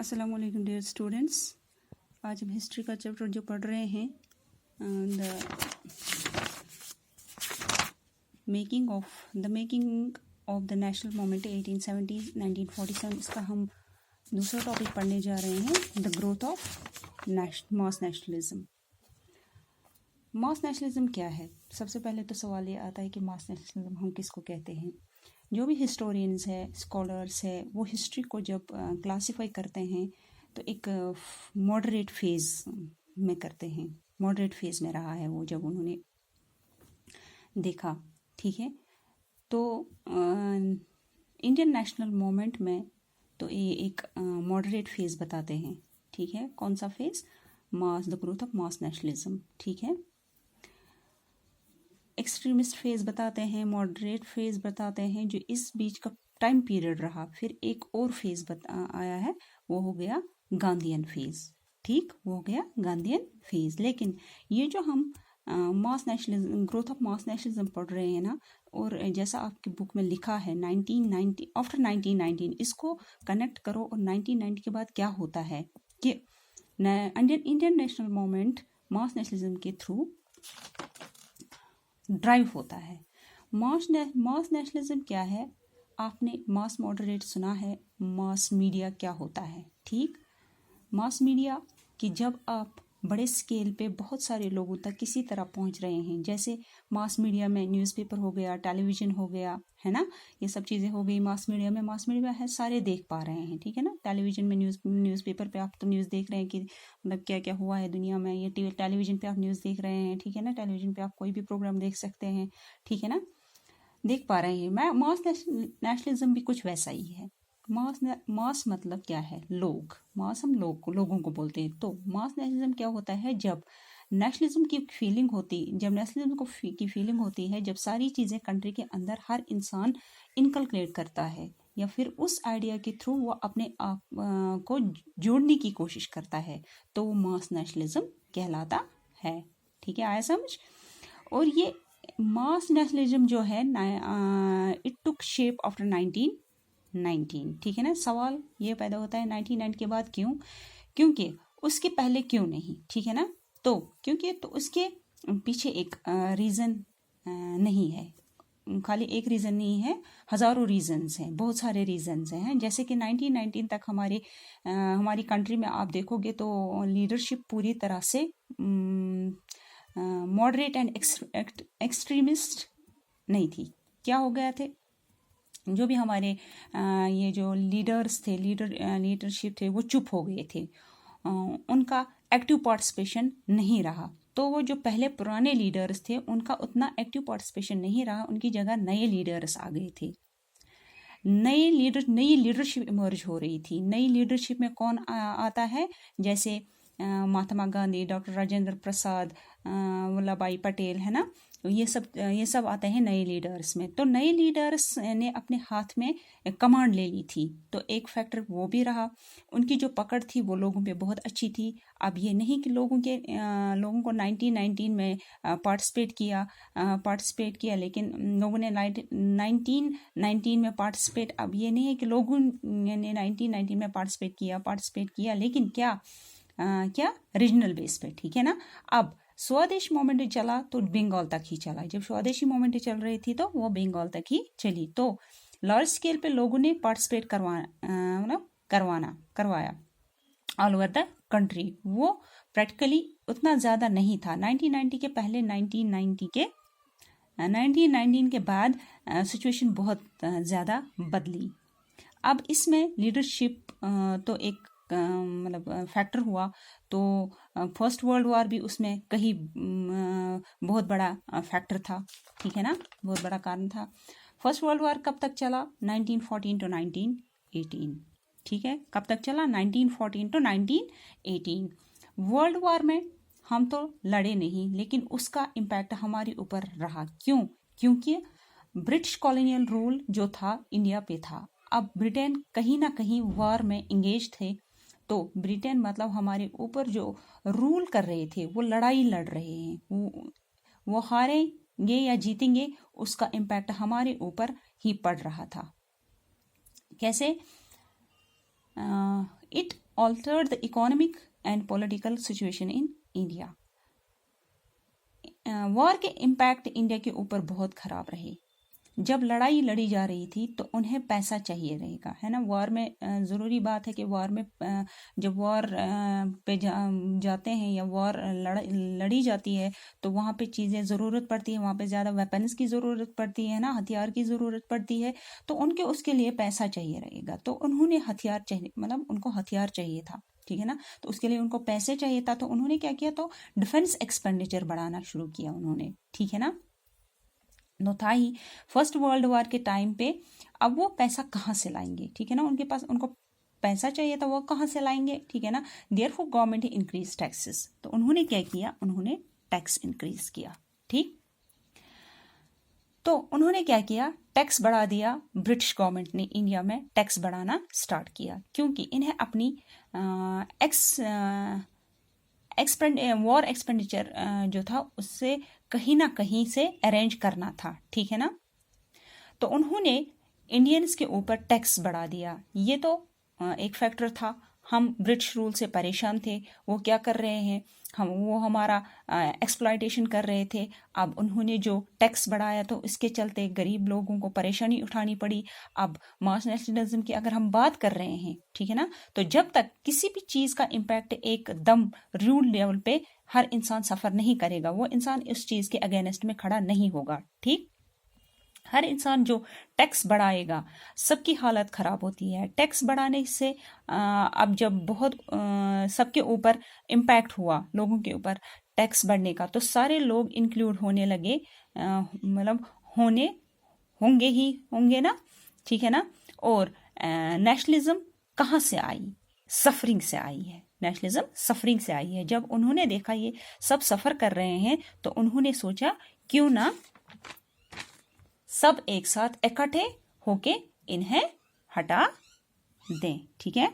अस्सलाम वालेकुम dear students. आज हम हिस्ट्री का चैप्टर जो पढ़ रहे हैं the making of the national movement 1870-1947, इसका हम दूसरा टॉपिक पढ़ने जा रहे हैं, the growth of mass nationalism. Mass nationalism क्या है? सबसे पहले तो सवाल ये आता है कि मास नेशनलिज्म हम किसको कहते हैं। जो भी हिस्टोरियंस है, स्कॉलर्स है, वो हिस्ट्री को जब क्लासिफाई करते हैं तो एक मॉडरेट फेज़ में करते हैं। मॉडरेट फेज़ में रहा है वो जब उन्होंने देखा, ठीक है। तो इंडियन नेशनल मूवमेंट में तो ये एक मॉडरेट फेज़ बताते हैं, ठीक है। कौन सा phase? The growth of mass nationalism, ठीक है। एक्सट्रीमिस्ट फेज़ बताते हैं, मॉडरेट फेज़ बताते हैं, जो इस बीच का टाइम पीरियड रहा। फिर एक और फेज़ आया है, वो हो गया गांधीयन फेज़, ठीक, वो हो गया गांधीयन फेज़। लेकिन ये जो हम mass nationalism, growth of mass nationalism पढ़ रहे हैं ना, और जैसा आपकी बुक में लिखा है 1990 आफ्टर 1919, इसको कनेक्ट करो और 1990 के बाद क्या होता है कि इंडियन नेशनल मूवमेंट मास नेशनलिज्म के थ्रू ड्राइव होता है। मास नेशनलिज्म क्या है? आपने मास मॉडरेट सुना है। मास मीडिया क्या होता है, ठीक। मास मीडिया कि जब आप बड़े स्केल पे बहुत सारे लोगों तक किसी तरह पहुंच रहे हैं, जैसे मास मीडिया में न्यूज़पेपर हो गया, टेलीविज़न हो गया, है ना, ये सब चीज़ें हो गई मास मीडिया में है, सारे देख पा रहे हैं, ठीक है ना। टेलीविज़न में न्यूज़पेपर पे आप तो न्यूज़ देख रहे हैं कि मतलब क्या क्या हुआ है दुनिया में। ये टेलीविज़न पे आप न्यूज़ देख रहे हैं, ठीक है ना। टेलीविज़न पे आप कोई भी प्रोग्राम देख सकते हैं, ठीक है ना, देख पा रहे हैं। मास नेशनलिज्म भी कुछ वैसा ही है। मास मतलब क्या है? लोग। मास हम लोगों को बोलते हैं। तो मास नेशनलिज्म क्या होता है? जब नेशनलिज्म की फीलिंग होती है, जब सारी चीज़ें कंट्री के अंदर हर इंसान इनकलकेट करता है, या फिर उस आइडिया के थ्रू वो अपने आप को जोड़ने की कोशिश करता है, तो वो मास नेशनलिज्म कहलाता है, ठीक है। आया समझ? और ये मास नेशनलिज्म जो है इट टुक शेप आफ्टर 1919, ठीक है ना। सवाल ये पैदा होता है 1990 के बाद क्यों? क्योंकि उसके पहले क्यों नहीं, ठीक है ना। तो क्योंकि तो उसके पीछे एक रीज़न नहीं है, खाली एक रीज़न नहीं है, हज़ारों रीज़न्स हैं, बहुत सारे रीज़न्स हैं। जैसे कि 1919 तक हमारी कंट्री में आप देखोगे तो लीडरशिप पूरी तरह से मॉडरेट एंड एक्सट्रीमिस्ट नहीं थी। क्या हो गया थे? जो भी हमारे ये जो लीडर्स थे, लीडरशिप थे, वो चुप हो गए थे। उनका एक्टिव पार्टिसिपेशन नहीं रहा। तो वो जो पहले पुराने लीडर्स थे उनका उतना एक्टिव पार्टिसिपेशन नहीं रहा, उनकी जगह नए लीडर्स आ गए थे। नई लीडरशिप इमर्ज हो रही थी। नई लीडरशिप में कौन आता है? जैसे महात्मा गांधी, डॉक्टर राजेंद्र प्रसाद, वल्लभ भाई पटेल, है ना। ये सब आते हैं नए लीडर्स में। तो नए लीडर्स ने अपने हाथ में कमांड ले ली थी, तो एक फैक्टर वो भी रहा। उनकी जो पकड़ थी वो लोगों पे बहुत अच्छी थी। अब ये नहीं कि लोगों को 1919 में पार्टिसिपेट किया, लेकिन लोगों ने 1919 में पार्टिसिपेट, अब ये नहीं है कि लोगों ने 1919 में पार्टिसिपेट किया, लेकिन क्या रीजनल बेस पे, ठीक है ना। अब स्वदेश मूवमेंट चला तो बंगाल तक ही चला। जब स्वदेशी मूवमेंट चल रही थी तो वो बंगाल तक ही चली। तो लार्ज स्केल पे लोगों ने पार्टिसिपेट करवाया ऑल ओवर द कंट्री। वो प्रैक्टिकली उतना ज़्यादा नहीं था 1990 के पहले। 1919 के बाद सिचुएशन बहुत ज़्यादा बदली। अब इसमें लीडरशिप तो एक मतलब फैक्टर हुआ। तो फर्स्ट वर्ल्ड वॉर भी उसमें कहीं बहुत बड़ा फैक्टर था, ठीक है ना, बहुत बड़ा कारण था। फर्स्ट वर्ल्ड वॉर कब तक चला? 1914 to 1918, ठीक है। कब तक चला? 1914 to 1918। वर्ल्ड वॉर में हम तो लड़े नहीं, लेकिन उसका इम्पैक्ट हमारे ऊपर रहा। क्यों? क्योंकि ब्रिटिश कॉलोनियल रूल जो था इंडिया पे था। अब ब्रिटेन कहीं ना कहीं वॉर में इंगेज थे, तो ब्रिटेन मतलब हमारे ऊपर जो रूल कर रहे थे वो लड़ाई लड़ रहे हैं, वो हारेंगे या जीतेंगे, उसका इम्पैक्ट हमारे ऊपर ही पड़ रहा था। कैसे? It altered the economic and political situation in India. War के इम्पैक्ट इंडिया के ऊपर बहुत खराब रहे। जब लड़ाई लड़ी जा रही थी तो उन्हें पैसा चाहिए रहेगा, है ना। वॉर में ज़रूरी बात है कि वॉर में जब वॉर पे जाते हैं या वॉर लड़ी जाती है तो वहाँ पे चीज़ें ज़रूरत पड़ती है, वहाँ पे ज़्यादा वेपन्स की ज़रूरत पड़ती है ना, हथियार की ज़रूरत पड़ती है। तो उनके उसके लिए पैसा चाहिए रहेगा, तो उन्होंने हथियार चाहिए, मतलब उनको हथियार चाहिए था, ठीक है ना। तो उसके लिए उनको पैसे चाहिए था, तो उन्होंने क्या किया, तो डिफेंस एक्सपेंडिचर बढ़ाना शुरू किया उन्होंने, ठीक है ना। नो था ही फर्स्ट वर्ल्ड वॉर के टाइम पे। अब वो पैसा कहाँ से लाएंगे, ठीक है ना, उनके पास उनको पैसा चाहिए था, वो कहाँ से लाएंगे, ठीक है ना। देयरफॉर गवर्नमेंट इंक्रीज टैक्सेस, तो उन्होंने क्या किया, उन्होंने टैक्स इंक्रीज किया, ठीक। तो उन्होंने क्या किया, टैक्स बढ़ा दिया। ब्रिटिश गवर्नमेंट ने इंडिया में टैक्स बढ़ाना स्टार्ट किया, क्योंकि इन्हें अपनी वॉर एक्सपेंडिचर जो था उससे कहीं ना कहीं से अरेंज करना था, ठीक है ना। तो उन्होंने इंडियंस के ऊपर टैक्स बढ़ा दिया। ये तो एक फैक्टर था। हम ब्रिटिश रूल से परेशान थे, वो क्या कर रहे हैं, वो हमारा एक्सप्लॉयटेशन कर रहे थे। अब उन्होंने जो टैक्स बढ़ाया तो इसके चलते गरीब लोगों को परेशानी उठानी पड़ी। अब मास नेशनलिज्म की अगर हम बात कर रहे हैं, ठीक है ना, तो जब तक किसी भी चीज़ का इम्पैक्ट एकदम रूल लेवल पे हर इंसान सफ़र नहीं करेगा, वो इंसान इस चीज़ के अगेंस्ट में खड़ा नहीं होगा, ठीक। हर इंसान जो टैक्स बढ़ाएगा सबकी हालत ख़राब होती है। टैक्स बढ़ाने से अब जब बहुत सबके ऊपर इम्पैक्ट हुआ, लोगों के ऊपर टैक्स बढ़ने का, तो सारे लोग इंक्लूड होने लगे, मतलब होंगे ना, ठीक है ना। और नेशनलिज्म कहाँ से आई, सफरिंग से आई है। नेशनलिज्म सफरिंग से आई है। जब उन्होंने देखा ये सब सफ़र कर रहे हैं तो उन्होंने सोचा क्यों ना सब एक साथ इकट्ठे होके इन्हें हटा दें, ठीक है।